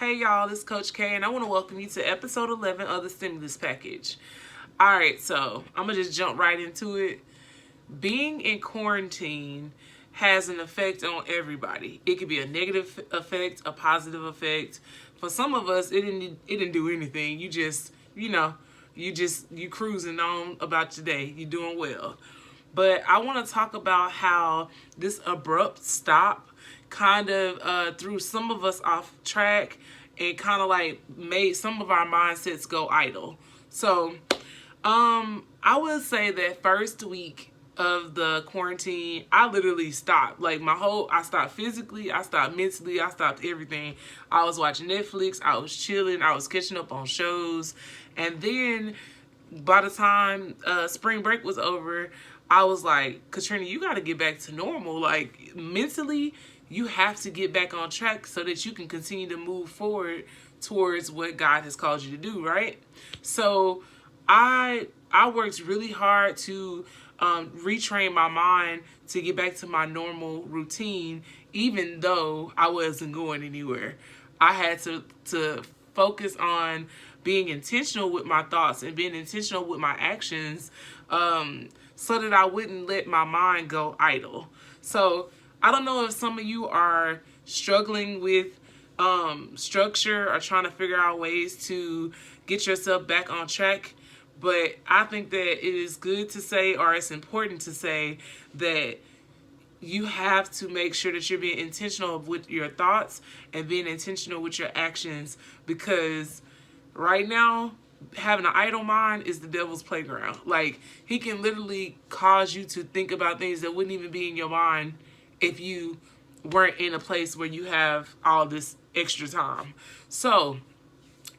Hey y'all, this is Coach K, and I want to welcome you to episode 11 of the Stimulus Package. Alright, so I'm going to just jump right into it. Being in quarantine has an effect on everybody. It could be a negative effect, a positive effect. For some of us, it didn't do anything. You cruising on about your day. You're doing well. But I want to talk about how this abrupt stop kind of threw some of us off track and kind of like made some of our mindsets go idle. So I would say that first week of the quarantine, I literally stopped. Like I stopped physically, I stopped mentally, I stopped everything. I was watching Netflix, I was chilling, I was catching up on shows. And then by the time spring break was over, I was like, Katrina, you got to get back to normal. Like mentally, you have to get back on track so that you can continue to move forward towards what God has called you to do, right? So I worked really hard to retrain my mind to get back to my normal routine, even though I wasn't going anywhere. I had to focus on being intentional with my thoughts and being intentional with my actions, so that I wouldn't let my mind go idle. So I don't know if some of you are struggling with structure or trying to figure out ways to get yourself back on track. But I think that it is good to say, or it's important to say, that you have to make sure that you're being intentional with your thoughts and being intentional with your actions, because right now, having an idle mind is the devil's playground. Like, he can literally cause you to think about things that wouldn't even be in your mind if you weren't in a place where you have all this extra time. So,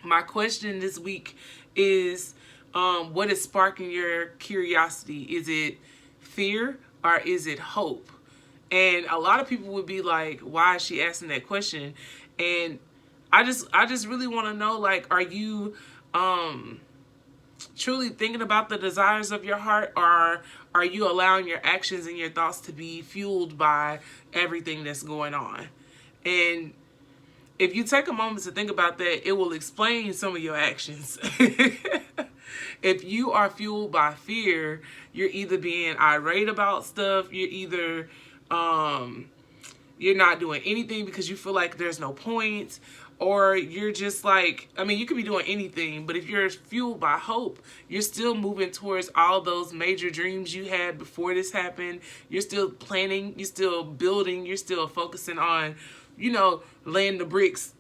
my question this week is, what is sparking your curiosity? Is it fear or is it hope? And a lot of people would be like, why is she asking that question? And I just really want to know, like, are you truly thinking about the desires of your heart, or are you allowing your actions and your thoughts to be fueled by everything that's going on? And if you take a moment to think about that, it will explain some of your actions. If you are fueled by fear, you're either being irate about stuff, you're not doing anything because you feel like there's no point, or you're just like, you could be doing anything, but if you're fueled by hope, you're still moving towards all those major dreams you had before this happened. You're still planning, you're still building, you're still focusing on, laying the bricks,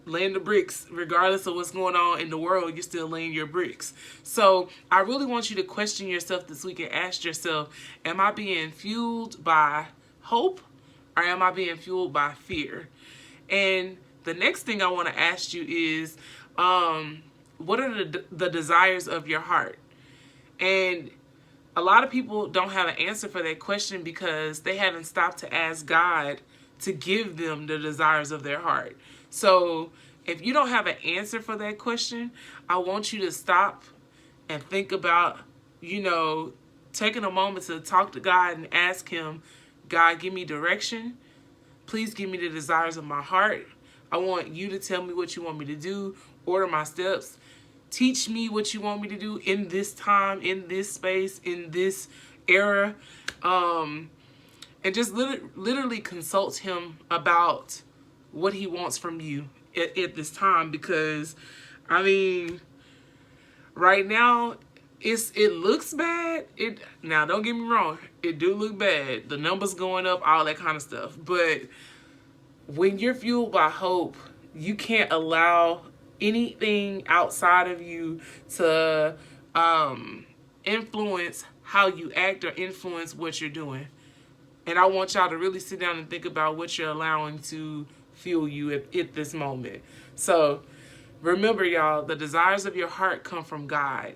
regardless of what's going on in the world. You're still laying your bricks. So I really want you to question yourself this week and ask yourself, am I being fueled by hope, or am I being fueled by fear? And the next thing I want to ask you is, what are the desires of your heart? And a lot of people don't have an answer for that question because they haven't stopped to ask God to give them the desires of their heart. So if you don't have an answer for that question, I want you to stop and think about, taking a moment to talk to God and ask him, God, give me direction. Please give me the desires of my heart. I want you to tell me what you want me to do. Order my steps. Teach me what you want me to do in this time, in this space, in this era. And just literally consult him about what he wants from you at this time. Because, right now, it looks bad. Now, don't get me wrong. It do look bad. The numbers going up, all that kind of stuff. But when you're fueled by hope, you can't allow anything outside of you to influence how you act or influence what you're doing. And I want y'all to really sit down and think about what you're allowing to fuel you at this moment. So remember, y'all, the desires of your heart come from God.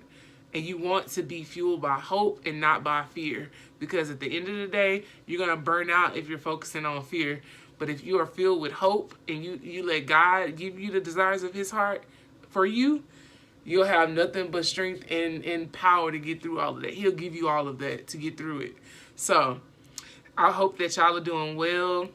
And you want to be fueled by hope and not by fear. Because at the end of the day, you're going to burn out if you're focusing on fear. But if you are filled with hope and you let God give you the desires of his heart for you, you'll have nothing but strength and power to get through all of that. He'll give you all of that to get through it. So I hope that y'all are doing well.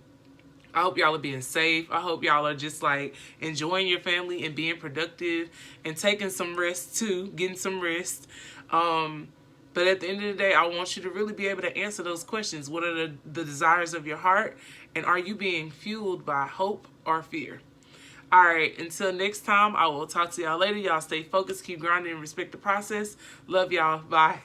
I hope y'all are being safe. I hope y'all are just like enjoying your family and being productive and taking some rest too, getting some rest. But at the end of the day, I want you to really be able to answer those questions. What are the desires of your heart? And are you being fueled by hope or fear? All right, until next time, I will talk to y'all later. Y'all stay focused, keep grinding, and respect the process. Love y'all. Bye.